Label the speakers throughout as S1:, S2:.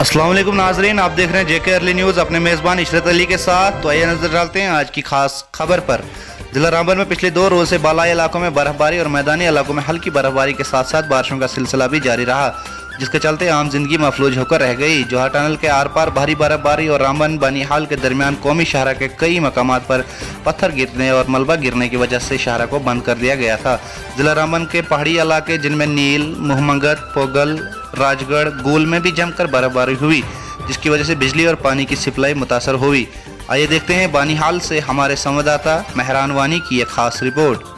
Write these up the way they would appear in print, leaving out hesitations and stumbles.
S1: अस्सलाम वालेकुम नाजरीन, आप देख रहे हैं जेके अर्ली न्यूज़ अपने मेज़बान इशरत अली के साथ। तो आइए नजर डालते हैं आज की खास खबर पर। जिला रामबन में पिछले 2 रोज से बालाई इलाकों में बर्फबारी और मैदानी इलाकों में हल्की बर्फबारी के साथ साथ बारिशों का सिलसिला भी जारी रहा, जिसके चलते आम जिंदगी महफूज होकर रह गई। जोहा टनल के आर पार भारी बर्फबारी और रामबन बनिहाल के दरमियान कौमी शाहरा के कई मकामात पर पत्थर गिरने और मलबा गिरने की वजह से शाहरा को बंद कर दिया गया था। जिला रामबन के पहाड़ी इलाके जिनमें नील, मोहम्मगत, पोगल, राजगढ़, गुल में भी जमकर बर्फबारी हुई, जिसकी वजह से बिजली और पानी की सप्लाई मुतासर हुई। आइए देखते हैं बानिहाल से हमारे संवाददाता मेहरान वानी की एक खास रिपोर्ट।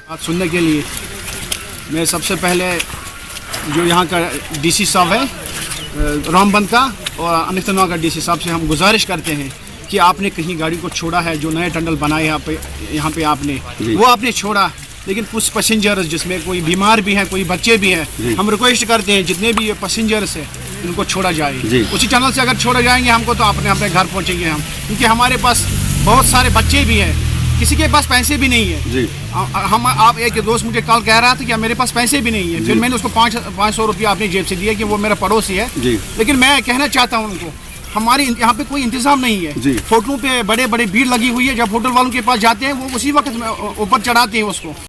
S2: बात सुनने के लिए मैं सबसे पहले जो यहाँ का डीसी साहब है रामबन का और अनंतनाग का डीसी साहब से हम गुजारिश करते हैं कि आपने कहीं गाड़ी को छोड़ा है, जो नए टनल बनाए यहाँ पे आपने वो आपने छोड़ा, लेकिन कुछ पैसेंजर्स जिसमें कोई बीमार भी हैं, कोई बच्चे भी हैं, हम रिक्वेस्ट करते हैं जितने भी ये पैसेंजर्स हैं उनको छोड़ा जाए। उसी टनल से अगर छोड़े जाएंगे हमको तो अपने घर पहुँचेंगे हम, क्योंकि हमारे पास बहुत सारे बच्चे भी हैं, किसी के पास पैसे भी नहीं है जी। आप एक दोस्त मुझे कल कह रहा था कि मेरे पास पैसे भी नहीं है, फिर मैंने उसको 500 रुपया अपनी जेब से दिया कि वो मेरा पड़ोसी है जी। लेकिन मैं कहना चाहता हूँ उनको, हमारे यहाँ पे कोई इंतजाम नहीं है जी। होटलों पे बड़े बड़े भीड़ लगी हुई है, जब होटल वालों के पास जाते हैं वो उसी वक्त ऊपर चढ़ाते हैं उसको।